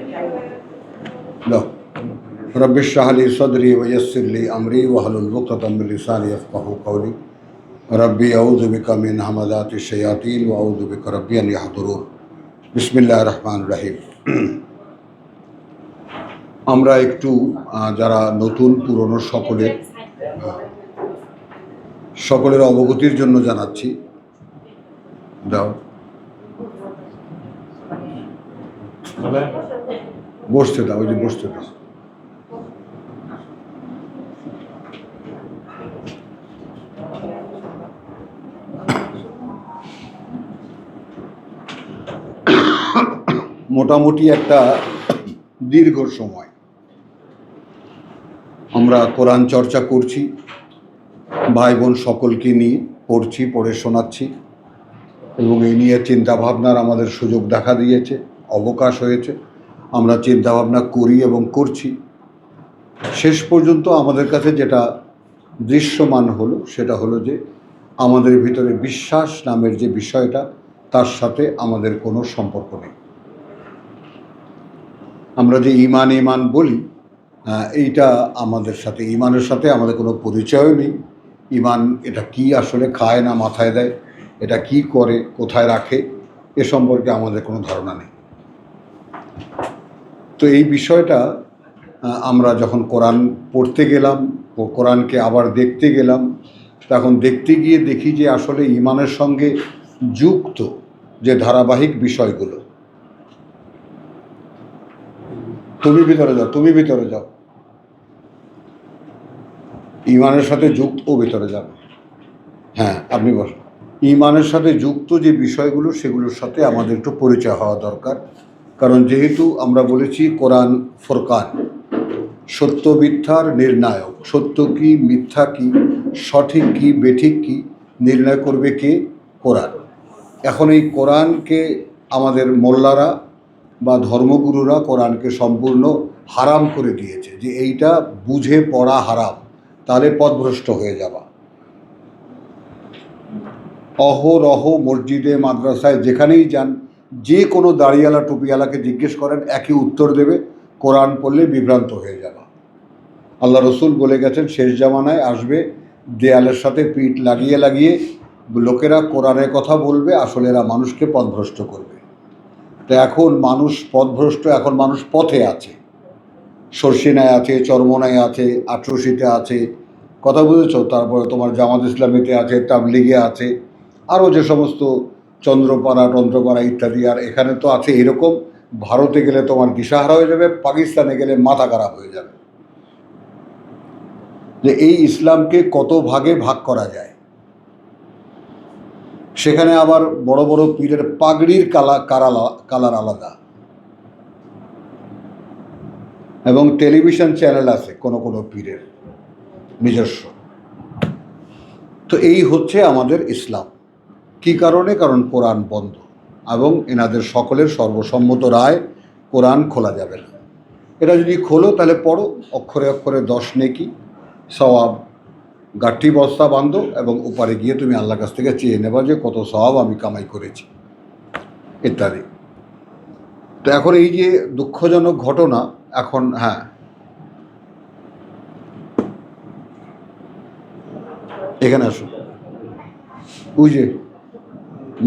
लो रब्बिश इश्रह ली सदरी वयस्सिर ली अमरी वहलुल उक़दतम मिन लिसानी यफ़क़हू क़ौली रब्बी अऊज़ु बिका मिन हमाज़ातिश शयातीन व अऊज़ु बिका रब्बी अन यहज़ुरून बिस्मिल्लाहिर रहमानिर रहीम। আমরা একটু যারা নতুন পুরনো সকলের অবগতির জন্য জানাচ্ছি। দাও বসতে দাও, ওই যে বসতে দাও। মোটামুটি একটা দীর্ঘ সময় আমরা কোরআন চর্চা করছি, ভাই বোন সকলকে নিয়ে পড়ছি, পড়ে শোনাচ্ছি এবং এই নিয়ে চিন্তাভাবনার আমাদের সুযোগ দেখা দিয়েছে, অবকাশ হয়েছে। আমরা চিন্তাভাবনা করি এবং করছি। শেষ পর্যন্ত আমাদের কাছে যেটা দৃশ্যমান হলো সেটা হলো যে আমাদের ভিতরে বিশ্বাস নামের যে বিষয়টা, তার সাথে আমাদের কোনো সম্পর্ক নেই। আমরা যে ইমান বলি, এইটা আমাদের সাথে, ইমানের সাথে আমাদের কোনো পরিচয়ও নেই। ইমান এটা কি আসলে খায় না মাথায় দেয়, এটা কি করে, কোথায় রাখে, এ সম্পর্কে আমাদের কোনো ধারণা নেই। তো এই বিষয়টা আমরা যখন কোরআন পড়তে গেলাম, কোরআনকে আবার দেখতে গেলাম, তখন দেখতে গিয়ে দেখি যে আসলে ইমানের সঙ্গে যুক্ত যে ধারাবাহিক বিষয়গুলো, তুমি ভিতরে যাও, ইমানের সাথে যুক্ত, ভিতরে যাবে, হ্যাঁ আপনি বসুন। ইমানের সাথে যুক্ত যে বিষয়গুলো, সেগুলোর সাথে আমাদের একটু পরিচয় হওয়া দরকার। কারণ যেহেতু আমরা বলেছি কোরআন ফুরকান, সত্য মিথ্যার নির্ণায়ক, সত্য কি মিথ্যা কি, সঠিক কি বেঠিক কি নির্ণয় করবে কে? কোরআন। এখন এই কোরআনকে আমাদের মোল্লারা বা ধর্মগুরুরা কোরআনকে সম্পূর্ণ হারাম করে দিয়েছে, যে এইটা বুঝে পড়া হারাম, তাহলে পথভ্রষ্ট হয়ে যাবা। অহরহ মসজিদে মাদ্রাসায় যেখানেই যান, যে কোনো দাড়িওয়ালা টুপিওয়ালাকে জিজ্ঞেস করেন, একই উত্তর দেবে, কোরআন পড়লে বিভ্রান্ত হয়ে যাবা। আল্লাহ রসুল বলে গেছেন শেষ জামানায় আসবে দেয়ালের সাথে পিঠ লাগিয়ে লোকেরা কোরআনের কথা বলবে, আসলে এরা মানুষকে পথভ্রষ্ট করবে। তো এখন মানুষ পথভ্রষ্ট, এখন মানুষ পথে আছে, সরসিনায় আছে, চরমনায় আছে, আটরশিতে আছে, কথা বুঝেছ, তারপরে তোমার জামাত ইসলামীতে আছে, তাবলিগে আছে, আরও যে সমস্ত টন্ত্রপাড়া ইত্যাদি, আর এখানে তো আছে এরকম, ভারতে গেলে তোমার দিশাহারা হয়ে যাবে, পাকিস্তানে গেলে মাথা খারাপ হয়ে যাবে। যে এই ইসলামকে কত ভাগে ভাগ করা যায়, সেখানে আবার বড় বড় পীরের পাগড়ির কালার আলাদা, এবং টেলিভিশন চ্যানেল আছে কোনো পীরের নিজস্ব। তো এই হচ্ছে আমাদের ইসলাম। কি কারণে? কারণ কোরআন বন্ধ, এবং এনাদের সকলের সর্বসম্মত রায় কোরআন খোলা যাবে না। এটা যদি খোলো তাহলে পড়ো, অক্ষরে অক্ষরে 10 নেকি সওয়াব, গাঠি বস্তা বাঁধো এবং ওপারে গিয়ে তুমি আল্লাহর কাছ থেকে চেয়ে নেবা যে কত সওয়াব আমি কামাই করেছি ইত্যাদি। তো এখন এই যে দুঃখজনক ঘটনা, এখন হ্যাঁ এখানে আসো, ওই যে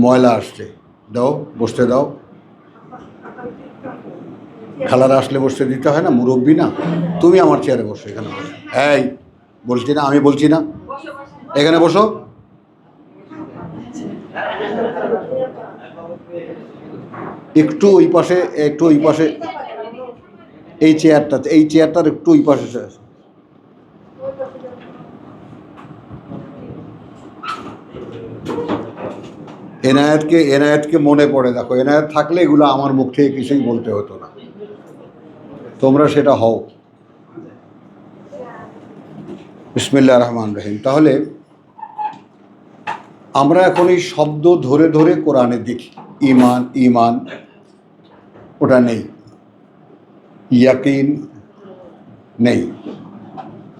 ময়লা আসছে, দাও বসতে দাও। খালারা আসলে বসতে দিতে হয় না, মুরব্বী না? তুমি আমার চেয়ারে বসো, এখানে বসো। এই বলছি না, আমি বলছি না, এখানে বসো। একটু ওই পাশে এই চেয়ারটার একটু ওই পাশে। এনায়েতকে মনে পড়ে, দেখো এনায়েত থাকলে এগুলো আমার মুখ থেকে কিছুই বলতে হতো না, তোমরা সেটা হও। বিসমিল্লাহির রহমানির রহিম। তাহলে আমরা এখন এই শব্দ ধরে ধরে কোরআনে দেখি, ইমান ওটা নেই, ইয়াকিন নেই,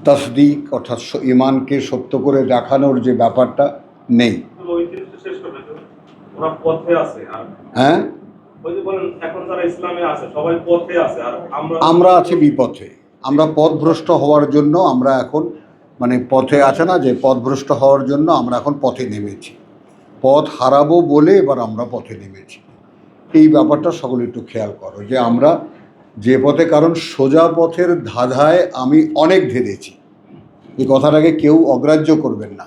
তাসদিক অর্থাৎ ইমানকে সত্য করে দেখানোর যে ব্যাপারটা নেই। হ্যাঁ, ওই যে বলেন এখন যারা ইসলামে আছে সবাই পথে আছে, আর আমরা আছি বিপথে। আমরা পথভ্রষ্ট হওয়ার জন্য আমরা এখন মানে পথে আছে না, যে পথভ্রষ্ট হওয়ার জন্য আমরা এখন পথে নেমেছি, পথ হারাবো বলে এবার আমরা পথে নেমেছি। এই ব্যাপারটা সকলে একটু খেয়াল করো যে আমরা যে পথে, কারণ সোজা পথের ধাঁধায় আমি অনেক ধেড়েছি, এই কথাটাকে কেউ অগ্রাহ্য করবেন না।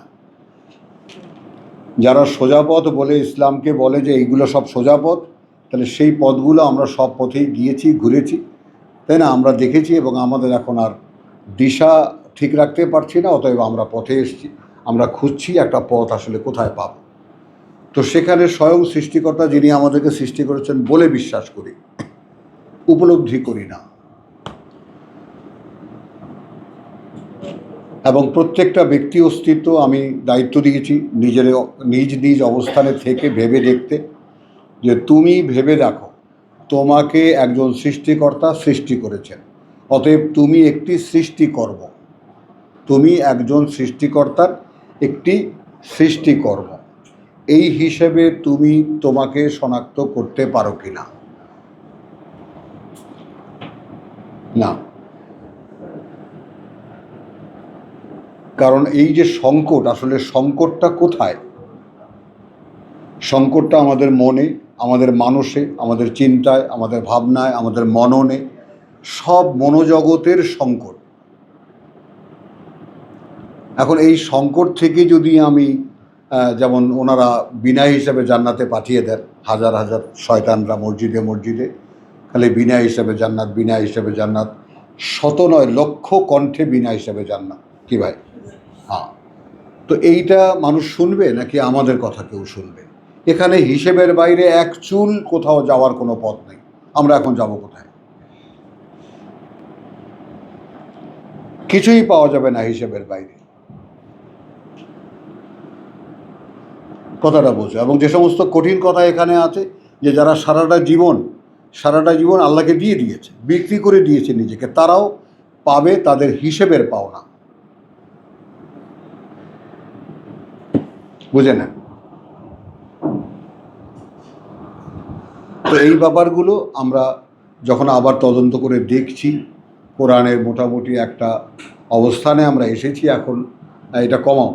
যারা সোজা পথ বলে ইসলামকে বলে যে এইগুলো সব সোজা পথ, তাহলে সেই পথগুলো আমরা সব পথেই গিয়েছি, ঘুরেছি, তাই না? আমরা দেখেছি এবং আমাদের এখন আর দিশা ঠিক রাখতে পারছি না, অতএব আমরা পথে এসেছি, আমরা খুঁজছি একটা পথ আসলে কোথায় পাব। তো সেখানে স্বয়ং সৃষ্টিকর্তা যিনি আমাদেরকে সৃষ্টি করেছেন বলে বিশ্বাস করি, উপলব্ধি করি না। এবং প্রত্যেকটা ব্যক্তি অস্তিত্ব আমি দায়িত্ব দিয়েছি নিজ নিজ অবস্থানে থেকে ভেবে দেখতে, যে তুমি ভেবে দেখো তোমাকে একজন সৃষ্টিকর্তা সৃষ্টি করেছেন, অতএব তুমি একটি সৃষ্টিকর্ম, তুমি একজন সৃষ্টিকর্তার একটি সৃষ্টিকর্ম। এই হিসেবে তুমি তোমাকে শনাক্ত করতে পারো কি না? না। কারণ এই যে সংকট, আসলে সংকটটা কোথায়? সংকটটা আমাদের মনে, আমাদের মানসে, আমাদের চিন্তায়, আমাদের ভাবনায়, আমাদের মননে, সব মনোজগতের সংকট। এখন এই সংকট থেকে যদি আমি যেমন ওনারা বিনা হিসাবে জান্নাতে পাঠিয়ে দেন, হাজার হাজার শয়তানরা মসজিদে মসজিদে খালি বিনা হিসাবে জান্নাত, বিনা হিসাবে জান্নাত, শত নয় লক্ষ কণ্ঠে বিনা হিসাবে জান্নাত। কি ভাই? হ্যাঁ। তো এইটা মানুষ শুনবে নাকি আমাদের কথা কেউ শুনবে? এখানে হিসেবের বাইরে এক চুল কোথাও যাওয়ার কোনো পথ নেই। আমরা এখন যাব কোথায়? কিছুই পাওয়া যাবে না হিসেবের বাইরে। কথাটা বোঝো। এবং যে সমস্ত কঠিন কথা এখানে আছে, যে যারা সারাটা জীবন আল্লাহকে দিয়ে দিয়েছে, বিক্রি করে দিয়েছে নিজেকে, তারাও পাবে তাদের হিসেবের পাওনা। বুঝে নেন। তো এই ব্যাপারগুলো আমরা যখন আবার তদন্ত করে দেখছি, কোরআনের মোটামুটি একটা অবস্থানে আমরা এসেছি এখন। এটা কমাও,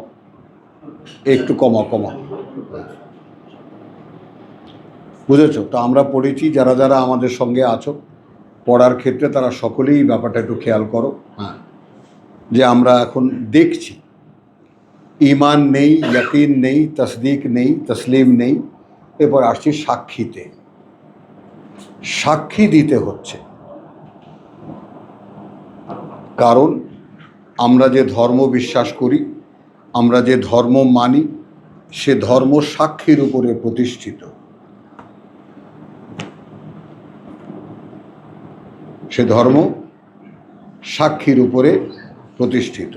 একটু কমাও। বুঝেছ? তো আমরা পড়েছি, যারা যারা আমাদের সঙ্গে আছো পড়ার ক্ষেত্রে, তারা সকলেই ব্যাপারটা একটু খেয়াল করো। হ্যাঁ, যে আমরা এখন দেখছি ঈমান নেই, ইয়াকিন নেই, তসদিক নেই, তসলিম নেই, এরপর আসছি সাক্ষীতে। সাক্ষী দিতে হচ্ছে, কারণ আমরা যে ধর্ম বিশ্বাস করি, আমরা যে ধর্ম মানি, সে ধর্ম সাক্ষীর উপরে প্রতিষ্ঠিত। সে ধর্ম সাক্ষীর উপরে প্রতিষ্ঠিত।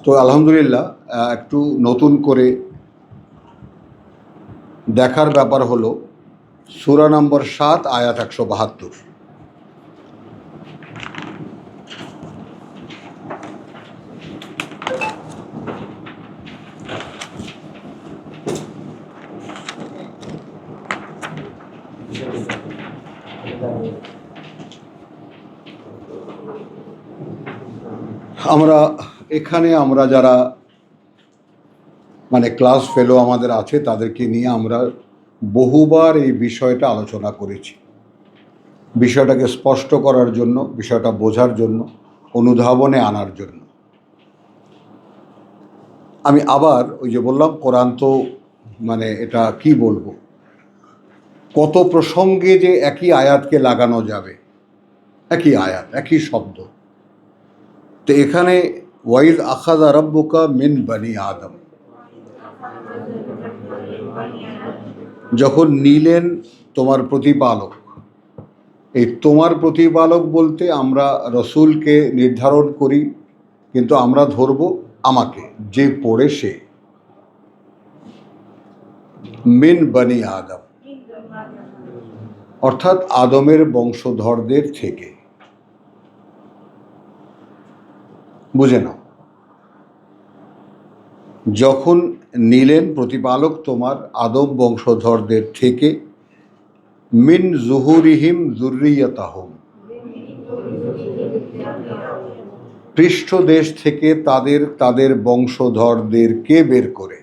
তো আলহামদুলিল্লাহ, একটু নতুন করে দেখার ব্যাপার হলো সূরা নম্বর 7 আয়াত 172। আমরা যারা মানে ক্লাস ফেলো আমাদের আছে, তাদেরকে নিয়ে আমরা বহুবার এই বিষয়টা আলোচনা করেছি, বিষয়টাকে স্পষ্ট করার জন্য, বিষয়টা বোঝার জন্য, অনুধাবনে আনার জন্য। আমি আবার ওই যে বললাম, কোরআন তো মানে এটা কি বলবো, কত প্রসঙ্গে যে একই আয়াতকে লাগানো যাবে, একই আয়াত, একই শব্দ। তো এখানে ওয়াইজ আখাযা রাব্বুকা মিন বানি আদম, যখন নিলেন তোমার প্রতিপালক। এই তোমার প্রতিপালক বলতে আমরা রসুলকে নির্ধারণ করি, কিন্তু আমরা ধরব আমাকে, যে পড়ে সে। মিন বানি আদম অর্থাৎ আদমের বংশধরদের থেকে। বুঝে নাও, যখন নিলেন প্রতিপালক তোমার আদম বংশধরদের থেকে, মিন জুহুরিহিম যুররিয়াতাহুম, পৃষ্ঠদেশ থেকে তাদের বংশধরদেরকে বের করে।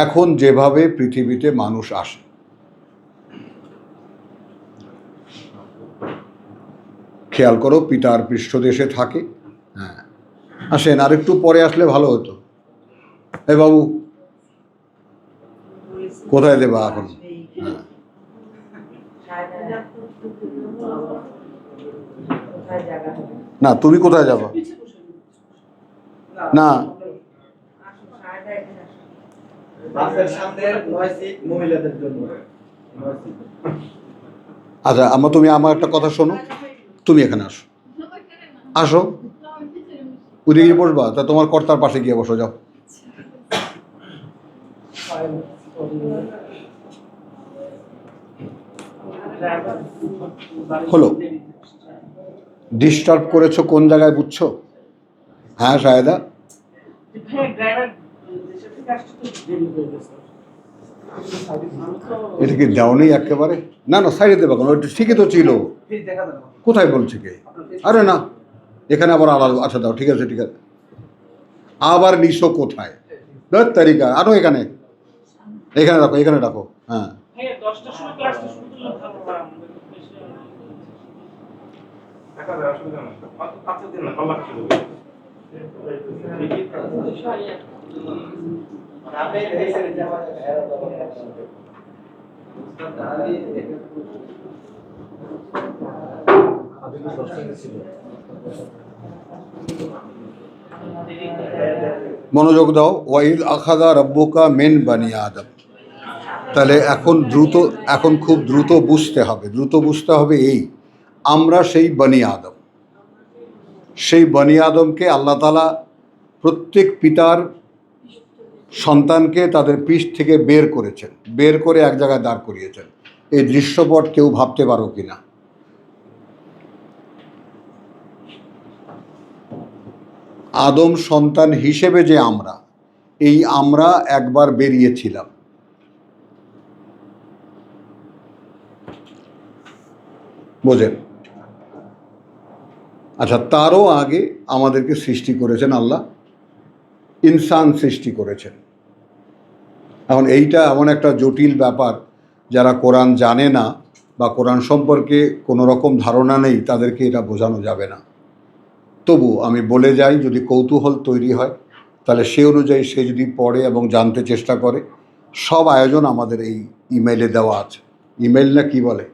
এখন যেভাবে পৃথিবীতে মানুষ আসে, খেয়াল করো, পিতার পৃষ্ঠদেশে থাকে। হ্যাঁ, আসেন, আর একটু পরে আসলে ভালো হতো। এ বাবু, কোথায় দেবা এখন? হ্যাঁ, না, তুমি কোথায় যাবা? না, আচ্ছা, তুমি আমার একটা কথা শোনো, তুমি এখানে আসো, আসো, ওদিকে গিয়ে বসবা, তা তোমার কর্তার পাশে গিয়ে বসো, যাও। হলো, ডিস্টার্ব করেছো কোন জায়গায় বুঝছো? হ্যাঁ শাহেদা, এটা কি দেও নেই একেবারে? না না, সাইডে দেবা কেন? ওটা ঠিকই তো ছিল। কোথায় বলছে কে? আরে না, এখানে আবার আলাদা। আচ্ছা দাও, ঠিক আছে ঠিক আছে। আবার নিশো কোথায়? তারিকা আরো এখানে, এখানে রাখো, এখানে রাখো। হ্যাঁ, মনোযোগ দাও। ওয়াইদ আখাদা রব্বুকা মিন বানি আদম। তাহলে এখন খুব দ্রুত বুঝতে হবে এই, আমরা সেই বনি আদম। সেই বনি আদমকে আল্লাহ তাআলা প্রত্যেক পিতার সন্তানকে তাদের পৃষ্ঠ থেকে বের করেছেন, বের করে এক জায়গায় দাঁড় করিয়েছেন। এই দৃশ্যপট কেউ ভাবতে পারো কিনা? আদম সন্তান হিসেবে যে আমরা একবার বেরিয়েছিলাম। বোঝেন? আচ্ছা, তারও আগে আমাদেরকে সৃষ্টি করেছেন আল্লাহ, ইনসান সৃষ্টি করেছেন। এখন এইটা এমন একটা জটিল ব্যাপার, যারা কোরআন জানে না বা কোরআন সম্পর্কে কোনো রকম ধারণা নেই, তাদেরকে এটা বোঝানো যাবে না। তবু আমি বলে যাই, যদি কৌতূহল তৈরি হয় তাহলে সে অনুযায়ী সে যদি পড়ে এবং জানতে চেষ্টা করে, সব আয়োজন আমাদের এই ইমেইলে দেওয়া আছে। ইমেইল না কি বলে?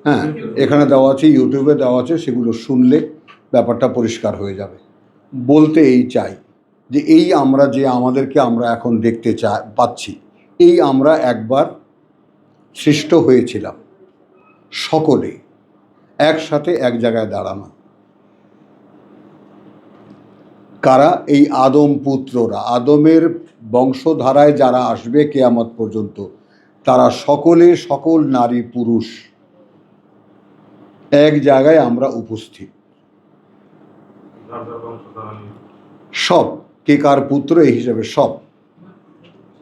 হ্যাঁ, এখানে দেওয়া আছে, ইউটিউবে দেওয়া আছে, সেগুলো শুনলে ব্যাপারটা পরিষ্কার হয়ে যাবে। বলতে এই চাই যে এই আমরা এখন দেখতে পাচ্ছি, এই আমরা একবার সৃষ্ট হয়েছিলাম, সকলে একসাথে এক জায়গায় দাঁড়ানো। কারা? এই আদম পুত্ররা, আদমের বংশধারায় যারা আসবে কিয়ামত পর্যন্ত, তারা সকলে, সকল নারী পুরুষ এক জায়গায় আমরা উপস্থিত। সব কে কার পুত্র এই হিসাবে সব।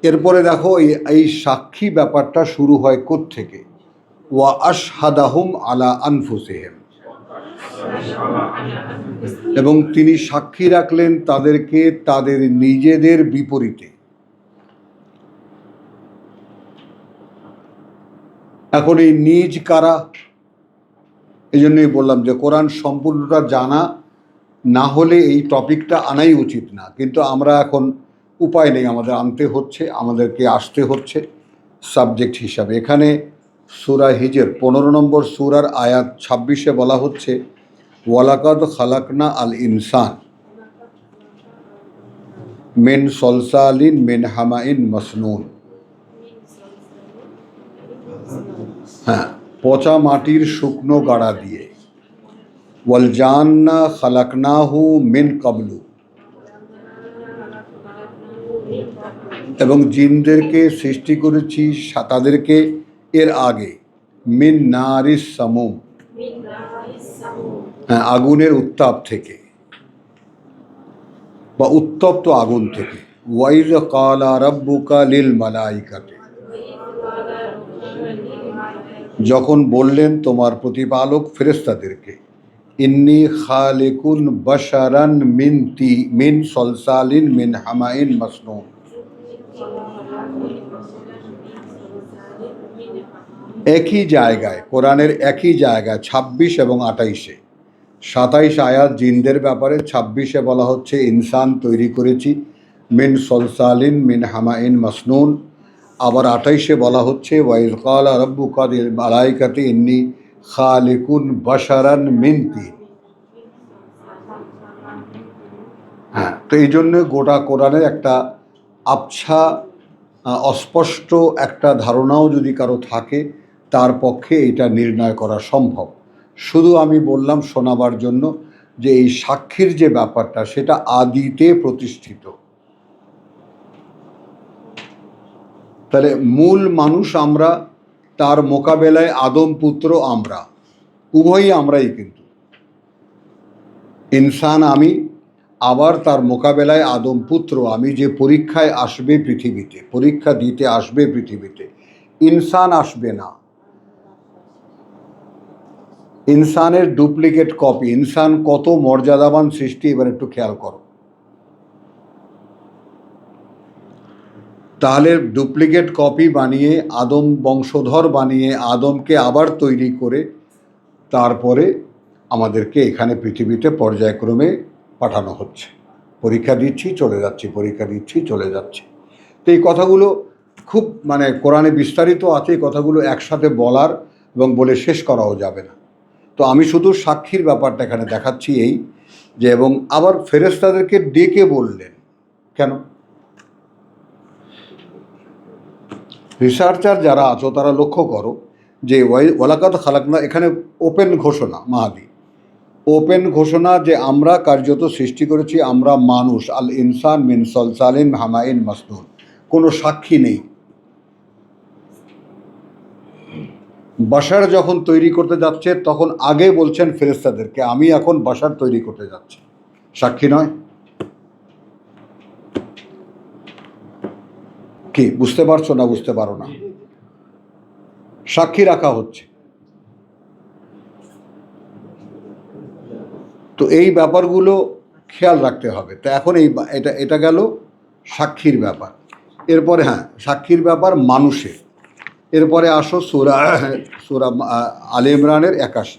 এরপরে দেখো, এই সাক্ষী ব্যাপারটা শুরু হয় কোত্থেকে? ওয়া আশহাদাহুম আলা আনফুসিহিম, এবং তিনি সাক্ষী রাখলেন তাদেরকে তাদের নিজেদের বিপরীতে। এখন এই নিজ কারা? এই জন্যই বললাম যে কোরআন সম্পূর্ণটা জানা না হলে এই টপিকটা আনাই উচিত না, কিন্তু আমরা এখন উপায় নেই, আমাদেরকে আসতে হচ্ছে সাবজেক্ট হিসাবে। এখানে সূরা হিজর 15 নম্বর সূরার আয়াত 26-এ বলা হচ্ছে, ওয়ালাকাদ খালাকনা আল ইনসান মিন সলসালিন মিন হামাইন মাসনুন। হ্যাঁ, পচা মাটির শুকনো গাড়া দিয়ে। ওয়াল জান্না খালাকনাহু মিন কাবলু, এবং জিনদেরকে সৃষ্টি করেছি তাদেরকে এর আগে, মিন নারিস সামুম, হ্যাঁ, আগুনের উত্তাপ থেকে বা উত্তপ্ত আগুন থেকে। ওয়াইজ কালা রাব্বুকা লিল মালাইকাতি, যখন বললেন তোমার প্রতিপালক ফেরেশতাদেরকে, ইন্নী খালিকুন বাশারান মিন সলসালিন মিন হামাইন মাসনুন, একই জায়গায় কোরআনের একই জায়গায় ২৬ এবং ২৮-এ ২৭ আয়াত জিনদের ব্যাপারে, ২৬-এ বলা হচ্ছে ইনসান তৈরি করেছি মিন সলসালিন মিন হামাইন মাসনুন। আবার ২৮-এ বলা হচ্ছে ওয়াইজ ক্বালা রাব্বুকা লিল মালাইকাতি ইন্নী খালিকুন বাশারান মিন তিন। হ্যাঁ, তো এই জন্য গোটা কোরআনের একটা আবছা অস্পষ্ট একটা ধারণাও যদি কারো থাকে, তার পক্ষে এটা নির্ণয় করা সম্ভব। শুধু আমি বললাম শোনাবার জন্য যে এই সাক্ষীর যে ব্যাপারটা সেটা আদিতে প্রতিষ্ঠিত। তাহলে মূল মানুষ আমরা, তার মোকাবেলায় আদম পুত্র আমরা, উভয়ই আমরাই, কিন্তু ইনসান আমি, আবার তার মোকাবেলায় আদম পুত্র আমি, যে পরীক্ষায় আসবে পৃথিবীতে, পরীক্ষা দিতে আসবে পৃথিবীতে। ইনসান আসবে না, ইনসানের ডুপ্লিকেট কপি। ইনসান কত মর্যাদাবান সৃষ্টি, এবার একটু খেয়াল করো। তাহলে ডুপ্লিকেট কপি বানিয়ে, আদম বংশধর বানিয়ে, আদমকে আবার তৈরি করে তারপরে আমাদেরকে এখানে পৃথিবীতে পর্যায়ক্রমে পাঠানো হচ্ছে। পরীক্ষা দিচ্ছি চলে যাচ্ছি, পরীক্ষা দিচ্ছি চলে যাচ্ছি। তো এই কথাগুলো খুব কোরআনে বিস্তারিত আছে, এই কথাগুলো একসাথে বলার এবং বলে শেষ করাও যাবে না। তো আমি শুধু সাক্ষীর ব্যাপারটা এখানে দেখাচ্ছি এই যে, এবং আবার ফেরেশতাদেরকে ডেকে বললেন কেন? রিসার্চার যারা আছো তারা লক্ষ্য করো যে ওয়ালাকাদ খালাকনা, এখানে ওপেন ঘোষণা, মাহাদি ওপেন ঘোষণা যে আমরা কার্যত সৃষ্টি করেছি, আমরা মানুষ, আল ইনসান মিন সলসালিন হামাইন মাসনুন। কোনো সাক্ষী নেই। বাশার যখন তৈরি করতে যাচ্ছে তখন আগে বলছেন ফেরেশতাদেরকে আমি এখন বাশার তৈরি করতে যাচ্ছি, সাক্ষী নয়? কি বুঝতে পারছো না বুঝতে পারো না? সাক্ষী রাখা হচ্ছে। তো এই ব্যাপারগুলো খেয়াল রাখতে হবে। তো এখন এটা গেল সাক্ষীর ব্যাপার। এরপরে হ্যাঁ, সাক্ষীর ব্যাপার মানুষের। এরপরে আসো সূরা আলে ইমরানের ৮১।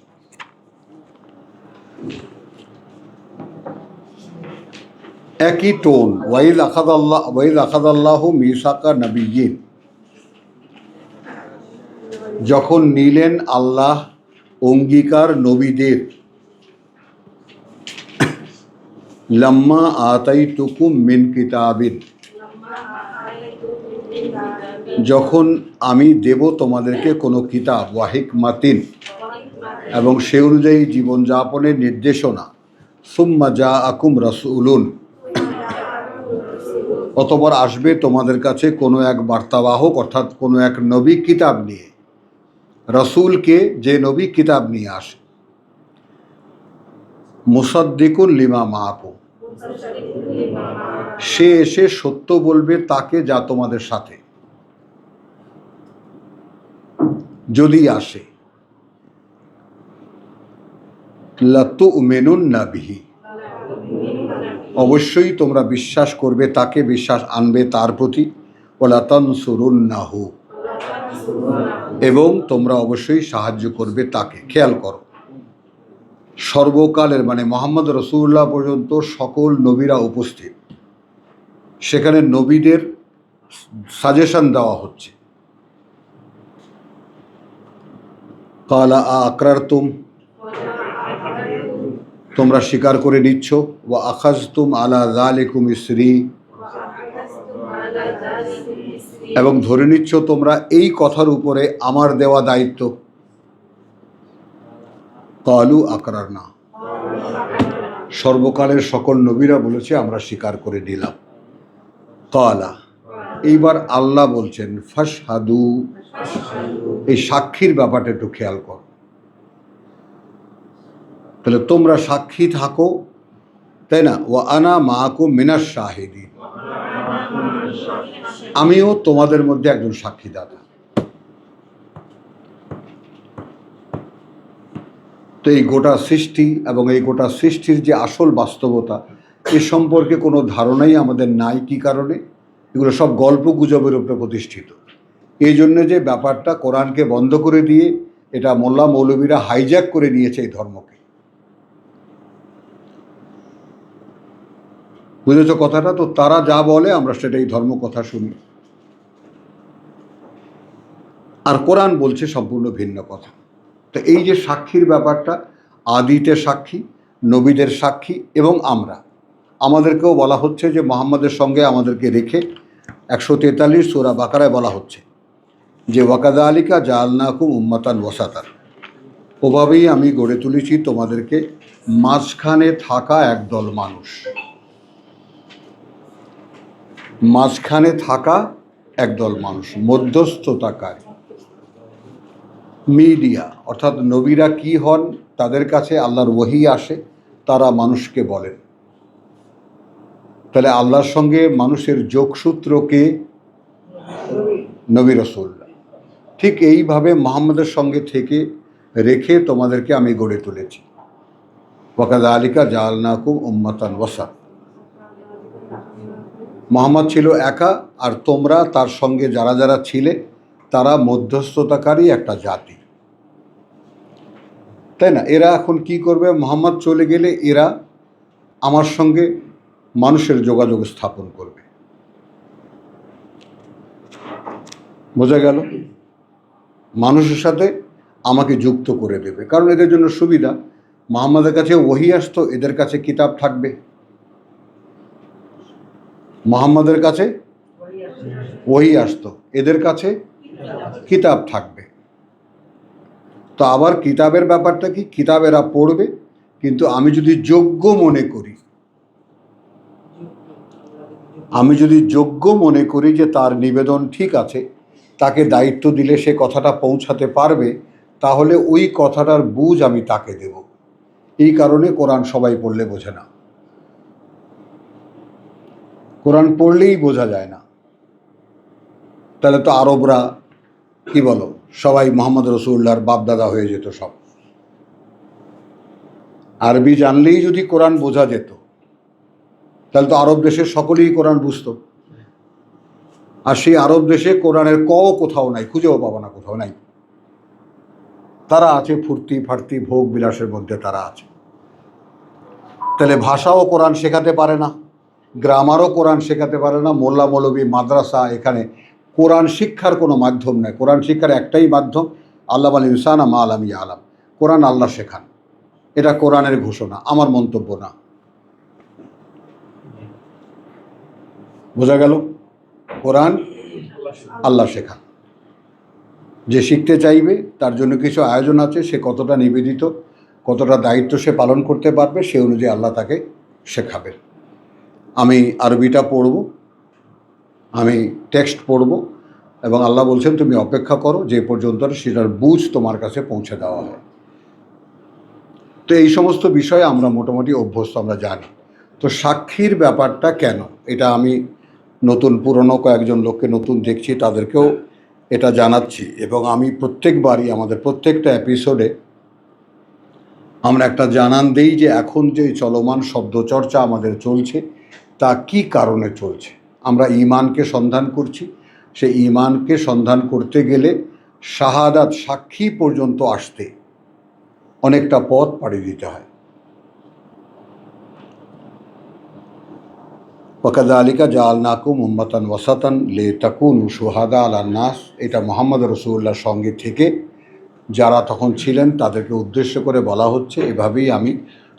একই টোন, ওয়াইদ আখাদাল্লাহু মিসাকা নবিয়্যিন, যখন নিলেন আল্লাহ অঙ্গীকার নবীদের, লাম্মা আতাইতুকুম মিন কিতাবিন, যখন আমি দেব তোমাদেরকে কোনো কিতাব, ওয়া হিকমাতিন, এবং সে অনুযায়ী জীবনযাপনের নির্দেশনা, সুম্মা জাআকুম রাসূলুন, অতঃপর আসবে তোমাদের কাছে কোনো এক বার্তাবাহক, অর্থাৎ কোনো এক নবী কিতাব নিয়ে। রাসূলকে যে নবী কিতাব নিয়ে আসে, মুসাদ্দিকুন লিমা মাআকুম, সে এসে সত্য বলবে তাকে যা তোমাদের সাথে, যদি আসে। লাতুমিনুন্না বিহি, অবশ্যই তোমরা বিশ্বাস করবে তাকে, বিশ্বাস আনবে তার প্রতি। ওয়ালা তানসুরুন্নাহু, এবং তোমরা অবশ্যই সাহায্য করবে তাকে। খেয়াল করো, সর্বকালের মোহাম্মদ রসুল্লাহ পর্যন্ত সকল নবীরা উপস্থিত, সেখানে নবীদের সাজেশন দেওয়া হচ্ছে। কালা আকরারতুম, তোমরা স্বীকার করে নিচ্ছ। ওয়া আখাযতুম আলা যালিকুম ইসরি, এবং ধরে নিচ্ছ তোমরা এই কথার উপরে আমার দেওয়া দায়িত্ব। কালু আকরারনা, সর্বকালের সকল নবীরা বলেছে আমরা স্বীকার করে নিলাম। কালা, এইবার আল্লাহ বলছেন ফাশহাদু, এই সাক্ষীর ব্যাপারটা একটু খেয়াল কর। তাহলে তোমরা সাক্ষী থাকো, তাই না? ওয়া আনা মাআকুম মিনাশ শাহিদিন, আমিও তোমাদের মধ্যে একজন সাক্ষীদাতা। তো এই গোটা সৃষ্টি এবং এই গোটা সৃষ্টির যে আসল বাস্তবতা এ সম্পর্কে কোনো ধারণাই আমাদের নাই। কী কারণে? এগুলো সব গল্প গুজবের উপরে প্রতিষ্ঠিত। এই জন্যে যে ব্যাপারটা কোরআনকে বন্ধ করে দিয়ে এটা মোল্লা মৌলবীরা হাইজ্যাক করে নিয়েছে এই ধর্মকে। বুঝেছ কথাটা? তো তারা যা বলে আমরা সেটাই ধর্ম কথা শুনি, আর কোরআন বলছে সম্পূর্ণ ভিন্ন কথা। তো এই যে সাক্ষীর ব্যাপারটা, আদিতে সাক্ষী, নবীদের সাক্ষী, এবং আমাদেরকেও বলা হচ্ছে যে মোহাম্মদের সঙ্গে আমাদেরকে রেখে 143 সূরা বাকারায় বলা হচ্ছে যে ওয়াকাযালিকা জাআলনাকুম উম্মাতান ওয়াসাতান, ওভাবেই আমি গড়ে তুলেছি তোমাদেরকে মাঝখানে থাকা একদল মানুষ। মাঝখানে থাকা একদল মানুষ, মধ্যস্থতাকারী, মিডিয়া। অর্থাৎ নবীরা কি হন? তাদের কাছে আল্লাহর ওহী আসে, তারা মানুষকে বলেন। তাহলে আল্লাহর সঙ্গে মানুষের যোগসূত্র কে? নবী রাসূলরা। ঠিক এইভাবে মুহাম্মদের সঙ্গে থেকে রেখে তোমাদেরকে আমি গড়ে তুলেছি। ওয়াকাযালিকা জাআলনাকুম উম্মাতান ওয়াসাত। মুহাম্মদ ছিল একা, আর তোমরা তার সঙ্গে যারা যারা ছিলে তারা মধ্যস্থতাকারী একটা জাতি, তাই না? এরা এখন কি করবে? মুহাম্মদ চলে গেলে এরা আমার সঙ্গে মানুষের যোগাযোগ স্থাপন করবে। বোঝা গেল? মানুষের সাথে আমাকে যুক্ত করে দেবে, কারণ এদের জন্য সুবিধা। মুহাম্মাদের কাছে ওহী আসতো, এদের কাছে কিতাব থাকবে। মুহাম্মাদের কাছে ওহী আসতো, এদের কাছে কিতাব থাকবে। তো আবার কিতাবের ব্যাপারটা কি? কিতাব এরা পড়বে, কিন্তু আমি যদি যোগ্য মনে করি, যে তার নিবেদন ঠিক আছে, তাকে দায়িত্ব দিলে সে কথাটা পৌঁছাতে পারবে, তাহলে ওই কথাটার বুঝ আমি তাকে দেব। এই কারণে কোরআন সবাই পড়লে বোঝে না। কোরআন পড়লেই বোঝা যায় না। তাহলে তো আরবরা কি বলো, সবাই মোহাম্মদ রসুল্লাহর বাপদাদা হয়ে যেত সব। আরবি জানলেই যদি কোরআন বোঝা যেত, তাহলে তো আরব দেশের সকলেই কোরআন বুঝত। আর সেই আরব দেশে কোরআনের কোথাও নাই, খুঁজেও পাবো না, কোথাও নাই। তারা আছে ফুর্তি ফার্তি ভোগ বিলাসের মধ্যে তারা আছে। তাহলে ভাষাও কোরআন শেখাতে পারে না, গ্রামারও কোরআন শেখাতে পারে না। মোল্লা মৌলবী মাদ্রাসা, এখানে কোরআন শিক্ষার কোনো মাধ্যম নেই। কোরআন শিক্ষার একটাই মাধ্যম, আল্লাহ আল ইনসানা মা লাম ইয়ালাম। কোরআন আল্লাহ শেখান, এটা কোরআনের ঘোষণা, আমার মন্তব্য না। বোঝা গেল? কোরআন আল্লাহ শেখান। যে শিখতে চাইবে তার জন্য কিছু আয়োজন আছে, সে কতটা নিবেদিত, কতটা দায়িত্ব সে পালন করতে পারবে, সে অনুযায়ী আল্লাহ তাকে শেখাবেন। আমি আরবিটা পড়ব, আমি টেক্সট পড়ব, এবং আল্লাহ বলছেন তুমি অপেক্ষা করো যে পর্যন্ত সেটার বুঝ তোমার কাছে পৌঁছে দেওয়া হয়। তো এই সমস্ত বিষয়ে আমরা মোটামুটি অভ্যস্ত, আমরা জানি। তো সাক্ষীর ব্যাপারটা কেন, এটা আমি নতুন পুরনো কয়েকজন লোককে নতুন দেখছি, তাদেরকেও এটা জানাচ্ছি। এবং আমি প্রত্যেকবারই আমাদের প্রত্যেকটা এপিসোডে আমরা একটা জানান দিই যে এখন যে চলমান শব্দচর্চা আমাদের চলছে তা কি কারণে চলছে। আমরা ঈমানকে সন্ধান করছি, সেই ঈমানকে সন্ধান করতে গেলে শাহাদাত, সাক্ষী পর্যন্ত আসতে অনেকটা পথ পাড়ি দিতে হয়। ওয়াকাযালিকা জাআলনাকুম উম্মাতান ওয়াসাতান লিতাকুনু শুহাদা আলান নাস, এটা মুহাম্মদ রাসূলুল্লাহর সঙ্গে থেকে যারা তখন ছিলেন তাদেরকে উদ্দেশ্য করে বলা হচ্ছে, এভাবেই আমি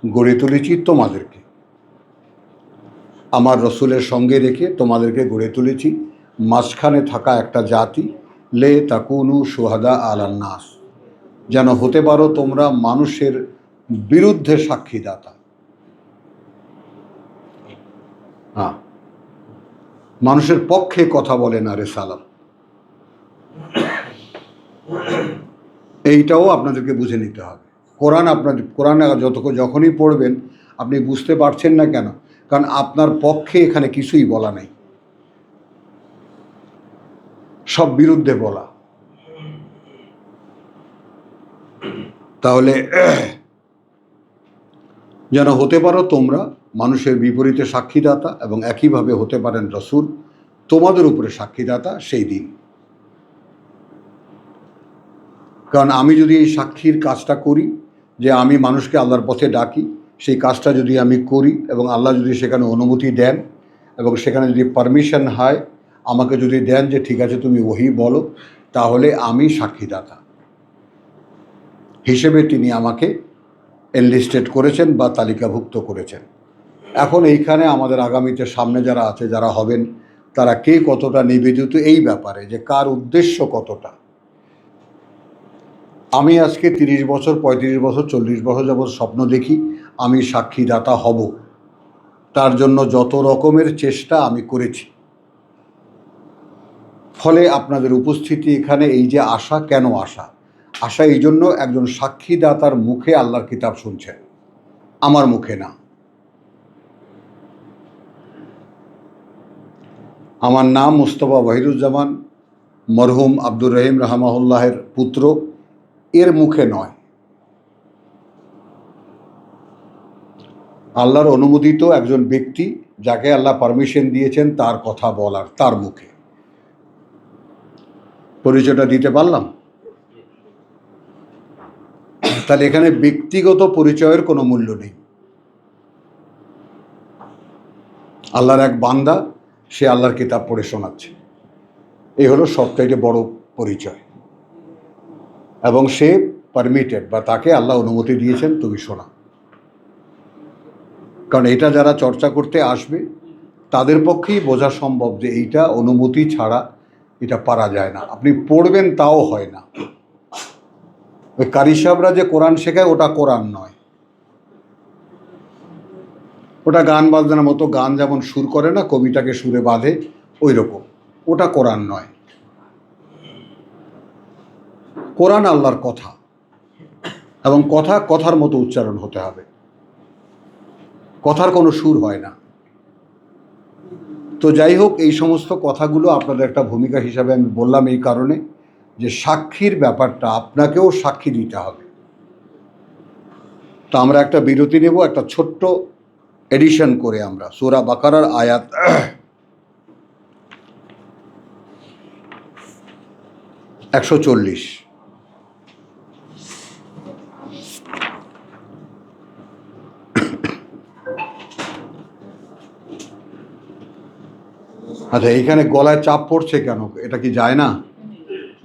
গড়ে তুলেছি তোমাদেরকে, আমার রসুলের সঙ্গে রেখে তোমাদেরকে গড়ে তুলেছি মাঝখানে থাকা একটা জাতি, লিতাকুনু শুহাদা আলান নাস, যেন হতে পারো তোমরা মানুষের বিরুদ্ধে সাক্ষীদাতা। হ্যাঁ, মানুষের পক্ষে কথা বলে না রিসালাত, এইটাও আপনাদেরকে বুঝে নিতে হবে। কোরআন যখনই পড়বেন আপনি বুঝতে পারছেন না কেন? কারণ আপনার পক্ষে এখানে কিছুই বলা নেই, সব বিরুদ্ধে বলা। তাহলে যেন হতে পারো তোমরা মানুষের বিপরীতে সাক্ষীদাতা এবং একইভাবে হতে পারেন রসূল তোমাদের উপরে সাক্ষীদাতা সেই দিন। কারণ আমি যদি এই সাক্ষীর কাজটা করি, যে আমি মানুষকে আল্লাহর পথে ডাকি, সেই কাজটা যদি আমি করি এবং আল্লাহ যদি সেখানে অনুমতি দেন এবং সেখানে যদি পারমিশন হয়, আমাকে যদি দেন যে ঠিক আছে তুমি ওহি বলো, তাহলে আমি সাক্ষীদাতা হিসেবে তিনি আমাকে এনলিস্টেড করেছেন বা তালিকাভুক্ত করেছেন। এখন এইখানে আমাদের আগামীতে সামনে যারা আছে, যারা হবেন, তারা কে কতটা নিবেদিত এই ব্যাপারে, যে কার উদ্দেশ্য কতটা। আমি আজকে 30 বছর, 35 বছর, 40 বছর যাবৎ স্বপ্ন দেখি আমি সাক্ষীদাতা হব। তার জন্য যত রকমের চেষ্টা আমি করেছি। ফলে আপনাদের উপস্থিতি এখানে, এই যে আশা, কেন আশা? আশা এই জন্য, একজন সাক্ষীদাতার মুখে আল্লাহর কিতাব শুনছেন, আমার মুখে না। আমার নাম মুস্তফা ওয়াহিদুজ্জামান, মরহুম আব্দুর রহিম রাহমাহুল্লাহের পুত্র, এর মুখে নয়, আল্লাহর অনুমোদিত একজন ব্যক্তি যাকে আল্লাহ পারমিশন দিয়েছেন তার কথা বলার, তার মুখে। পরিচয়টা দিতে পারলাম? তাহলে এখানে ব্যক্তিগত পরিচয়ের কোনো মূল্য নেই। আল্লাহর এক বান্দা, সে আল্লাহর কিতাব পড়ে শোনাচ্ছে, এই হলো সবচাইতে বড় পরিচয়। এবং সে পারমিটেড, বা তাকে আল্লাহ অনুমতি দিয়েছেন তুমি শোনা। কারণ এটা যারা চর্চা করতে আসবে তাদের পক্ষেই বোঝা সম্ভব যে এইটা অনুমতি ছাড়া এটা পারা যায় না। আপনি পড়বেন তাও হয় না। ওই কারি সাহেবরা যে কোরআন শেখায়, ওটা কোরআন নয়, ওটা গান বাজনার মতো। গান যেমন সুর করে না, কবিতাকে সুরে বাঁধে, ওই রকম। ওটা কোরআন নয়। কোরআন আল্লাহর কথা, এবং কথা কথার মতো উচ্চারণ হতে হবে, কথার কোনো সুর হয় না। তো যাই হোক, এই সমস্ত কথাগুলো আপনাদের একটা ভূমিকা হিসাবে আমি বললাম এই কারণে যে সাক্ষীর ব্যাপারটা আপনাকেও সাক্ষী দিতে হবে। তো আমরা একটা বিরতি নেব, একটা ছোট্ট এডিশন করে আমরা সূরা বাকারার আয়াত 140। আচ্ছা, এইখানে গলায় চাপ পড়ছে কেন? এটা কি যায় না?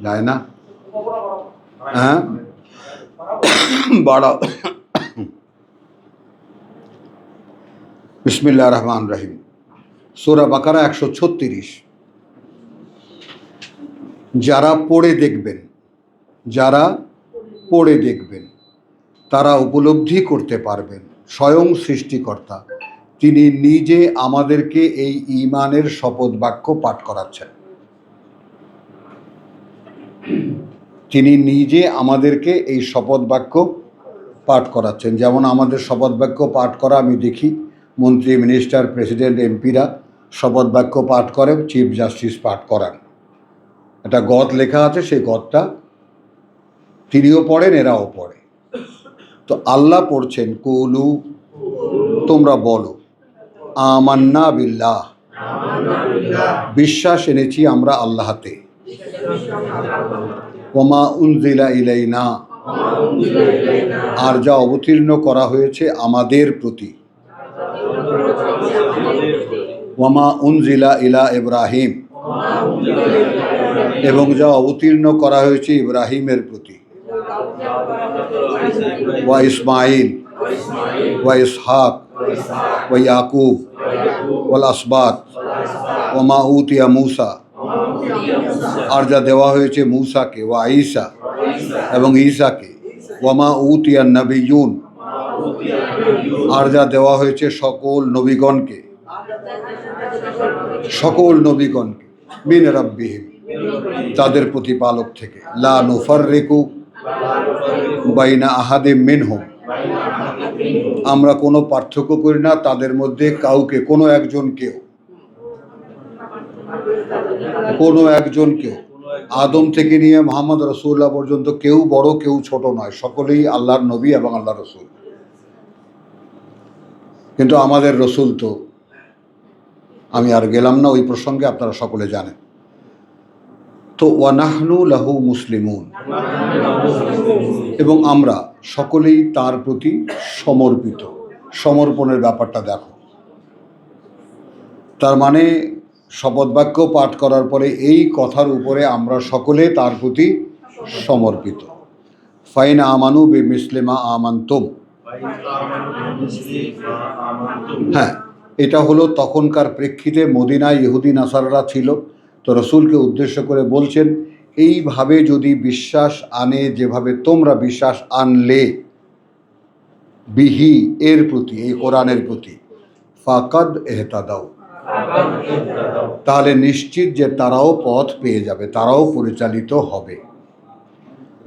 যায় না? হ্যাঁ, বাড়াও। বিসমিল্লাহির রহমানির রহিম, সূরা বাকারা 136। যারা পড়ে দেখবেন, যারা পড়ে দেখবেন তারা উপলব্ধি করতে পারবেন স্বয়ং সৃষ্টিকর্তা তিনি নিজে আমাদেরকে এই ঈমানের শপথ বাক্য পাঠ করাচ্ছেন। তিনি নিজে আমাদেরকে এই শপথ বাক্য পাঠ করাচ্ছেন। যেমন আমাদের শপথ বাক্য পাঠ করা আমি দেখি, মন্ত্রী, মিনিস্টার, প্রেসিডেন্ট, এমপিরা শপথ বাক্য পাঠ করে, চিফ জাস্টিস পাঠ করান। একটা গদ লেখা আছে, সেই গদটা তিনিও পড়েন, এরাও পড়ে। তো আল্লাহ পড়ছেন, কুলু, তোমরা বলো, আমান্না বিল্লাহ, বিশ্বাস এনেছি আমরা আল্লাহতে, ওমা উনজিলা ইলাইনা, আর যা অবতীর্ণ করা হয়েছে আমাদের প্রতি, ওমা উনজিলা ইলা ইব্রাহিম, এবং যা অবতীর্ণ করা হয়েছে ইব্রাহিমের প্রতি, ওয়া ইসমাইল, ওয়া ইসহাক, ওয়া ইয়াকুব, ওয়াল আসবাত, ওমা উতিয়া মূসা, আর যা দেওয়া হয়েছে মূসাকে, ওয়া ঈসা, এবং ঈসাকে, ওয়ামা উতিয়া নবিয়ুন, আর যা দেওয়া হয়েছে সকল নবীগণকে, সকল নবীগণকে, মিন রাব্বিহিম, তাদের প্রতিপালক থেকে, লা নুফাররিকু বাইনা আহাদিম মিনহুম, আমরা কোনো পার্থক্য করি না তাদের মধ্যে কাউকে, কোনো একজনকেও, কোনো একজনকেও। আদম থেকে নিয়ে মুহাম্মদ রাসূলুল্লাহ পর্যন্ত কেউ বড় কেউ ছোট নয়, সকলেই আল্লাহর নবী এবং আল্লাহর রাসূল। কিন্তু আমাদের রসুল তো, আমি আর গেলাম না ওই প্রসঙ্গে, আপনারা সকলে জানেন। তো ওয়ানাহনু লাহু মুসলিমুন, এবং আমরা সকলেই তার প্রতি সমর্পিত। সমর্পণের ব্যাপারটা দেখো, তার মানে শপথ বাক্য পাঠ করার পরে এই কথার উপরে আমরা সকলে তার প্রতি সমর্পিত। ফাইন আমানু বে মিসলিমা আমানতুম, হ্যাঁ, এটা হলো তখনকার প্রেক্ষিতে মদিনায় ইহুদি নাসারারা ছিল। তো রসুলকে উদ্দেশ্য করে বলছেন, এইভাবে যদি বিশ্বাস আনে যেভাবে তোমরা বিশ্বাস আনলে বিহি এর প্রতি, এই কোরআনের প্রতি, ফাকাদ এহতাদাও, তাহলে নিশ্চিত যে তারাও পথ পেয়ে যাবে, তারাও পরিচালিত হবে।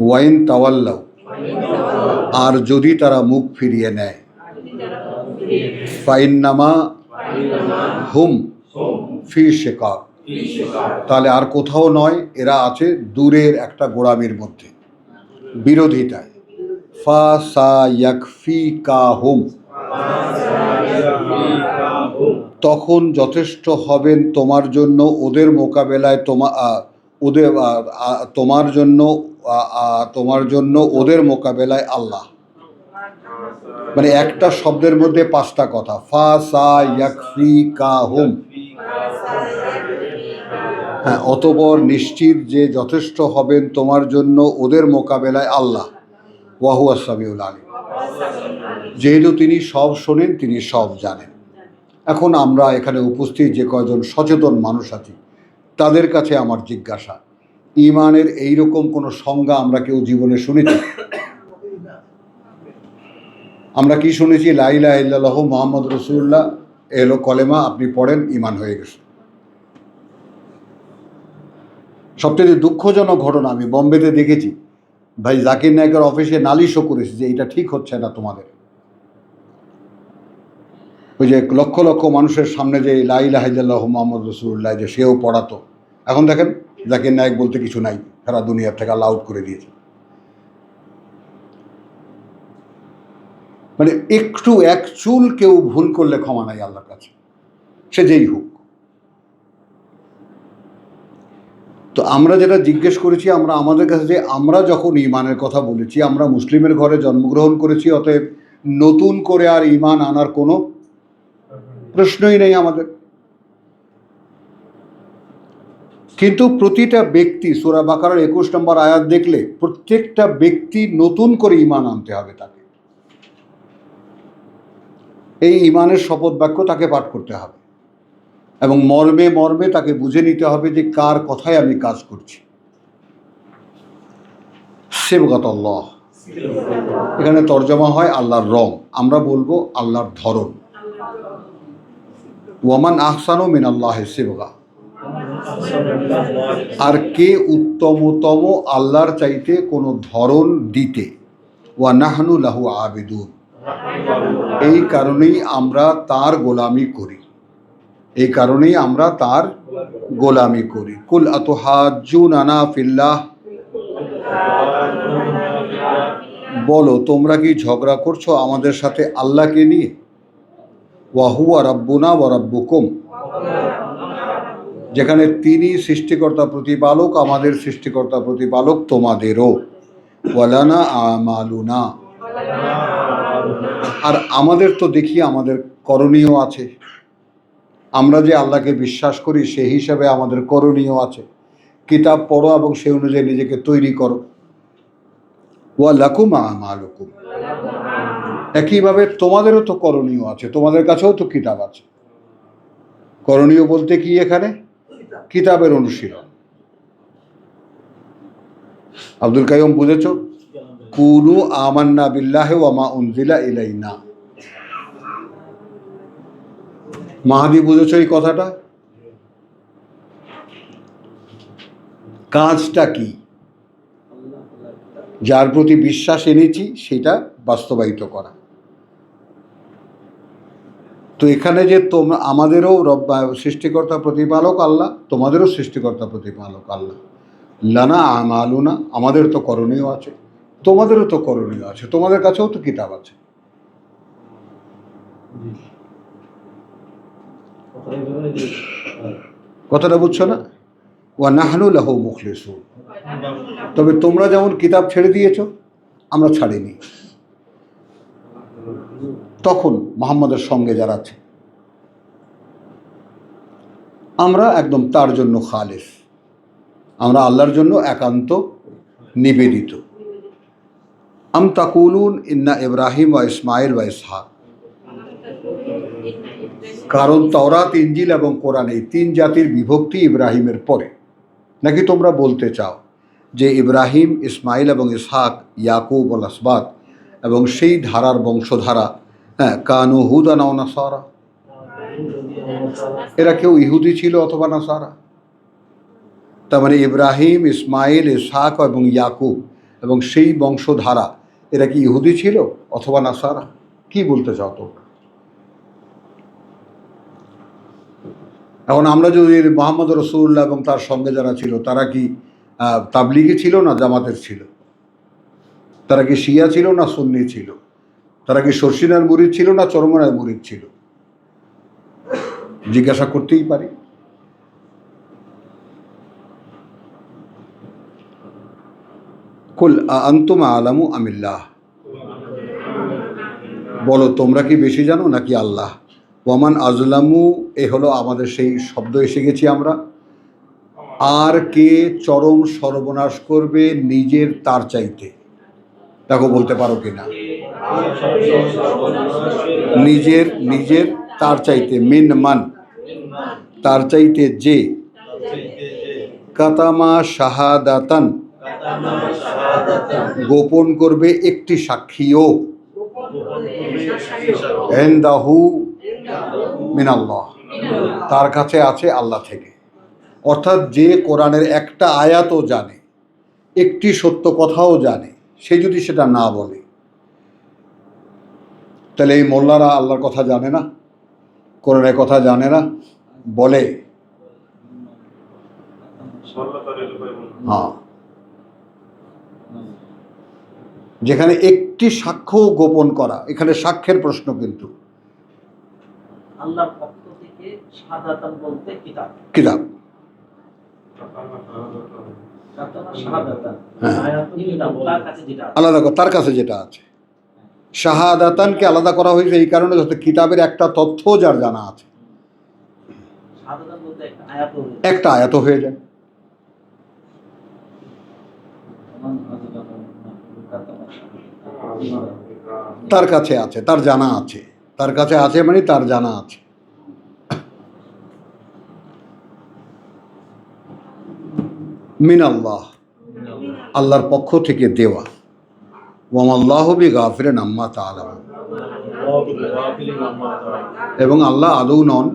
ওয়াইন তাওয়াল্লাও, আর যদি তারা মুখ ফিরিয়ে নেয়, ফাইন্নামা হুম ফি শিকাক, তাহলে আর কোথাও নয়, এরা আছে দূরের একটা গোড়ামির মধ্যে, বিরোধিতায়। ফা সা ইয়াকফিকাহুম, তখন যথেষ্ট হবেন তোমার জন্য ওদের মোকাবেলায়, তোমার জন্য ওদের মোকাবেলায় আল্লাহ। মানে একটা শব্দের মধ্যে পাঁচটা কথা, ফা সা ইয়াকফিকাহুম, হ্যাঁ, অতঃপর নিশ্চিত যে যথেষ্ট হবেন তোমার জন্য ওদের মোকাবেলায় আল্লাহ। ওয়াহু আস-সামিউল আলিম, যেহেতু তিনি সব শোনেন, তিনি সব জানেন। এখন আমরা এখানে উপস্থিত যে কয়জন সচেতন মানুষ আছি, তাদের কাছে আমার জিজ্ঞাসা, ঈমানের এইরকম কোনো সংজ্ঞা আমরা কেউ জীবনে শুনেছি? আমরা কি শুনেছি? লা ইলাহা ইল্লাল্লাহ মুহাম্মদ রাসূলুল্লাহ, এলো কলেমা, আপনি পড়েন, ঈমান হয়ে গেছে। সবচেয়ে দুঃখজনক ঘটনা আমি বম্বেতে দেখেছি, ভাই জাকির নায়কের অফিসে নালিশও করেছি যে এটা ঠিক হচ্ছে না তোমাদের। ওই যে লক্ষ লক্ষ মানুষের সামনে যে লা ইলাহা ইল্লাল্লাহু মুহাম্মাদুর রাসূলুল্লাহ, যে সেও পড়াতো, এখন দেখেন জাকির নায়ক বলতে কিছু নাই, সারা দুনিয়ার থেকে আল্লাহ আউট করে দিয়েছে। মানে একটু এক চুল কেউ ভুল করলে ক্ষমা নাই আল্লাহর কাছে, সে যেই হোক। তো আমরা যেটা জিজ্ঞেস করেছি, আমরা আমাদের কাছে যে আমরা যখন ঈমানের কথা বলেছি, আমরা মুসলিমের ঘরে জন্মগ্রহণ করেছি, অতএব নতুন করে আর ঈমান আনার কোনো প্রশ্নই নেই আমাদের। কিন্তু প্রতিটা ব্যক্তি, সূরা বাকারার 21 নম্বর আয়াত দেখলে, প্রত্যেকটা ব্যক্তি নতুন করে ঈমান আনতে হবে তাকে। এই ঈমানের শপথ বাক্য তাকে পাঠ করতে হবে এবং মর্মে মর্মে তাকে বুঝে নিতে হবে যে কার কথায় আমি কাজ করছি। সিবগাতুল্লাহ, এখানে তর্জমা হয় আল্লাহর রং, আমরা বলবো আল্লাহর ধরন। ওয়ামান আহসানু মিনাল্লাহি সিবগা, আর কে উত্তমতম আল্লাহর চাইতে কোনো ধরন দিতে। ওয়া নাহনু লাহু আবিদুন, এই কারণেই আমরা তার গোলামি করি, এই কারণেই আমরা তার গোলামি করি। কুল আতুহাজ্জুনানা ফিল্লাহ, বলো তোমরা কি ঝগড়া করছো আমাদের সাথে আল্লাহকে নিয়ে। ওয়া হুয়া রাব্বুনা ওয়া রাব্বুকুম, যেখানে তিনি সৃষ্টিকর্তা প্রতিপালক, আমাদের সৃষ্টিকর্তা প্রতিপালক তোমাদেরও। ওয়ালানা আমালুনা, আর আমাদের তো দেখি আমাদের করণীয় আছে, আমরা যে আল্লাহকে বিশ্বাস করি সেই হিসাবে আমাদের করণীয় আছে। কিতাব পড়ো এবং সেই অনুযায়ী নিজেকে তৈরি করো। ওয়া লাকুম আমালুকুম, একইভাবে তোমাদেরও তো করণীয় আছে, তোমাদের কাছেও তো কিতাব আছে। করণীয় বলতে কি এখানে? কিতাবের অনুশীলন। আব্দুল কাইয়ুম বুঝেছ? কুনু আমান্না বিল্লাহি ওয়া মা উনজিলা ইলাইনা। মাহাদি বুঝেছ এই কথাটা? কাজটা কি? যার প্রতি বিশ্বাস এনেছি সেটা বাস্তবায়িত করা। তো এখানে যে তোমরা, আমাদেরও সৃষ্টিকর্তা প্রতিপালক আল্লাহ, তোমাদেরও সৃষ্টিকর্তা প্রতিপালক আল্লাহ। লানা আমালুনা, আমাদের তো করণীয় আছে, তোমাদেরও তো করণীয় আছে, তোমাদের কাছেও তো কিতাব আছে। কথাটা বুঝছো না? ওয়া নাহনু লাহু মুখলিসুন। তবে তোমরা যেমন কিতাব ছেড়ে দিয়েছো, আমরা ছাড়িনি। তখন মুহাম্মদের সঙ্গে যারা আছে, আমরা একদম তার জন্য খালেস, আমরা আল্লাহর জন্য একান্ত নিবেদিত। আম তাকুলুন ইন্না ইব্রাহিম ওয়া ইসমাইল ওয়া ইসহাক, কারণ তাওরাত, ইনজিল এবং কোরআন এই তিন জাতির বিভক্তি ইব্রাহিমের পরে। নাকি তোমরা বলতে চাও যে ইব্রাহিম, ইসমাইল এবং ইসহাক, ইয়াকুব ও আসবাত এবং সেই ধারার বংশধারা, হ্যাঁ, কানু হুদান ও নাসারা, এরা কেউ ইহুদি ছিল অথবা নাসারা? তার মানে ইব্রাহিম, ইসমাইল, ইসহাক এবং ইয়াকুব এবং সেই বংশধারা, এরা কি ইহুদি ছিল অথবা নাসারা? কি বলতে চাও তোমরা? এখন আমরা যদি মুহাম্মদ রাসূলুল্লাহ এবং তার সঙ্গে যারা ছিল, তারা কি তাবলিগি ছিল না জামাতের ছিল? তারা কি শিয়া ছিল না সুন্নি ছিল? তারা কি শর্ষিনার মুরিদ ছিল না চরমনার মুরিদ ছিল? জিজ্ঞাসা করতেই পারি। কুল আনতুম আলামু আমিল্লাহ, বলো তোমরা কি বেশি জানো নাকি আল্লাহ? ওয়ামান আজলামু, এ হলো আমাদের সেই শব্দ এসে গেছি আমরা। আর কে চরম সর্বনাশ করবে নিজের তার চাইতে? দেখো বলতে পারো কিনা। নিজের নিজের তার চাইতে, মিন মান, তার চাইতে যে, কাতামা শাহাদাতান, গোপন করবে একটি সাক্ষীও, ইনদাহু মিনাল্লাহ, তার কাছে আছে আল্লাহ থেকে। অর্থাৎ যে কোরআনের একটা আয়াতও জানে, একটি সত্য কথাও জানে, সে যদি সেটা না বলে, তাহলে এই মোল্লারা আল্লাহর কথা জানে না, কোরআনের কথা জানে না বলে? হ্যাঁ, যেখানে একটি সাক্ষ্য গোপন করা, এখানে সাক্ষ্যের প্রশ্ন কিন্তু। আল্লাহর পক্ষ থেকে শাহাদাতান বলতে কিতাব, কিতাব, শাহাদাতান হ্যাঁ, আয়াতুল কিতাব, তার কাছে যেটা আছে। আলাদা তার কাছে যেটা আছে। শাহাদাতানকে আলাদা করা হয়েছে এই কারণে, যাতে কিতাবের একটা তথ্য যার জানা আছে, শাহাদাতান বলতে একটা আয়াত, একটা আয়াত হয়ে যায়। তার কাছে আছে, তার জানা আছে, তার কাছে আছে মানে তার জানা আছে। মিনাল্লাহ, আল্লাহর পক্ষ থেকে দেওয়া। ওয়ামাল্লাহু বিগাফিরিন আম্মা তা'লামুন, এবং আল্লাহ আদৌ নন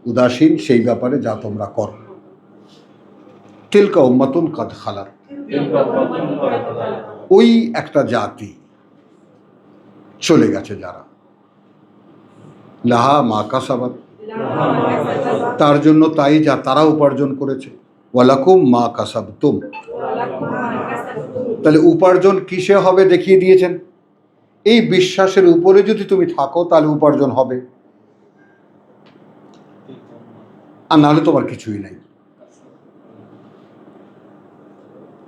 উদাসীন সেই ব্যাপারে যা তোমরা করো। তিলকা উম্মাতুন কাদ খালাত, ওই একটা জাতি চলে গেছে যারা, লাহা মা কাসাবাত, তার জন্য তাই যা তারা উপার্জন করেছে, ওয়ালাকুম মা কাসাবতুম, তাহলে উপার্জন কিসে হবে দেখিয়ে দিয়েছেন। এই বিশ্বাসের উপরে যদি তুমি থাকো তাহলে উপার্জন হবে, আর নাহলে তোমার কিছুই নাই।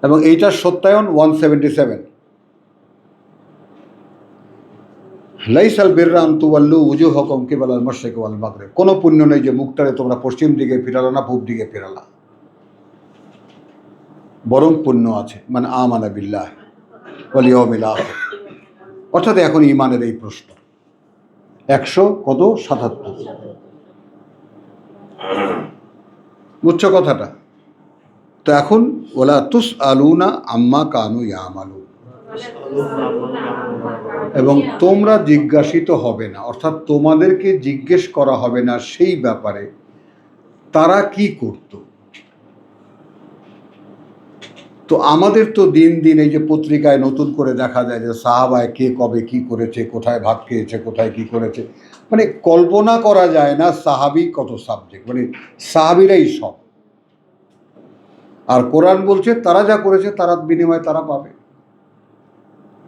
এবং এইটার সত্যায়ন 177, লাইসাল বিররা আন তুওয়াল্লু উজুহাকুম কিবালাল মাশরিক ওয়াল মাগরিব, কোনো পুণ্য নেই যে মুখটারে তোমরা পশ্চিম দিকে ফিরালা না পূব দিকে ফেরালা, বরং পুণ্য আছে মান আমানা বিল্লাহ ওয়াল ইয়াউমিল আখির। অর্থাৎ এখন ঈমানের এই প্রশ্ন 177, বুঝছো কথাটা? তো এখন ওলা তুসআলুনা আম্মা কানু ইয়ামালুন, এবং তোমরা জিজ্ঞাসিত হবে না, অর্থাৎ তোমাদেরকে জিজ্ঞেস করা হবে না সেই ব্যাপারে তারা কি করত। তো আমাদের তো দিন দিন এই যে পত্রিকায় নতুন করে দেখা যায় যে সাহাবায় কে কবে কি করেছে, কোথায় ভাত খেয়েছে, কোথায় কি করেছে, মানে কল্পনা করা যায় না সাহাবি কত সাবজেক্ট, মানে সাহাবিরাই সব। আর কোরআন বলছে তারা যা করেছে তার বিনিময়ে তারা পাবে,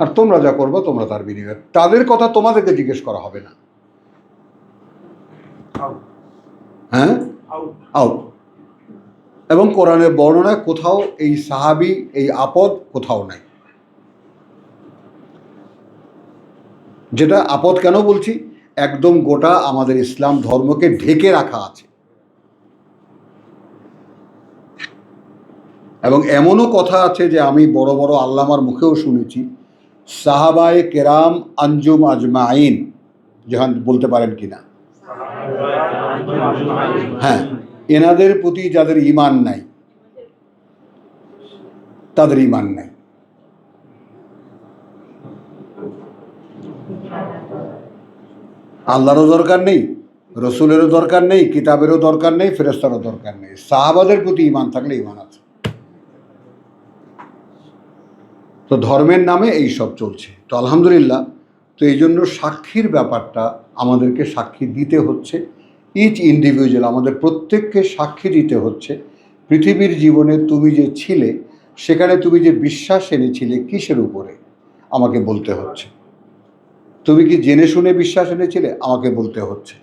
আর তোমরা যা করবে তোমরা তার বিনিময়ে। তাদের কথা তোমাদেরকে জিজ্ঞেস করা হবে না। হ্যাঁ, আউট। আউট। এবং কোরআনের বর্ণনায় কোথাও এই সাহাবি, এই আপদ কোথাও নাই। যেটা আপদ কেন বলছি, একদম গোটা আমাদের ইসলাম ধর্মকে ঢেকে রাখা আছে। এবং এমনও কথা আছে যে আমি বড় বড় আল্লামার মুখেও শুনেছি, সাহাবায়ে কেরাম আঞ্জুম আজমাইন, যেখান বলতে পারেন কিনা, হ্যাঁ, এনাদের প্রতি যাদের ঈমান নাই, তাদের ঈমান নাই। আল্লাহরও দরকার নেই, রসুলেরও দরকার নেই, কিতাবেরও দরকার নেই, ফেরেশতারও দরকার নেই। সাহাবাদের প্রতি ঈমান থাকলে ঈমান আছে। তো ধর্মের নামে এই সব চলছে। তো আলহামদুলিল্লাহ, তো এই জন্য সাক্ষীর ব্যাপারটা আমাদেরকে সাক্ষী দিতে হচ্ছে। ইচ ইন্ডিভিজুয়াল, আমাদের প্রত্যেককে সাক্ষী দিতে হচ্ছে। পৃথিবীর জীবনে তুমি যে ছিলে, সেখানে তুমি যে বিশ্বাস এনেছিলে কিসের উপরে, আমাকে বলতে হচ্ছে। তুমি কি জেনে শুনে বিশ্বাস এনেছিলে, আমাকে বলতে হচ্ছে।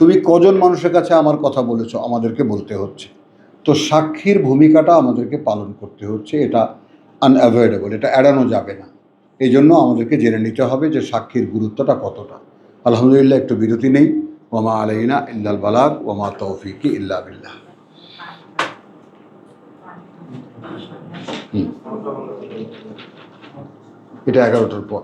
তুমি কজন মানুষের কাছে আমার কথা বলেছো, আমাদেরকে বলতে হচ্ছে। তো সাক্ষীর ভূমিকাটা আমাদেরকে পালন করতে হচ্ছে। এটা আনঅ্যাভয়েডেবল, এটা এড়ানো যাবে না। এই জন্য আমাদেরকে জেনে নিতে হবে যে সাক্ষীর গুরুত্বটা কতটা। আলহামদুলিল্লাহ, একটু বিরতি নেই। ওমা আলাইনা ইল্লাল বালাগ ওমা তৌফিকি ইল্লা বিল্লাহ। এটা 11টার পর।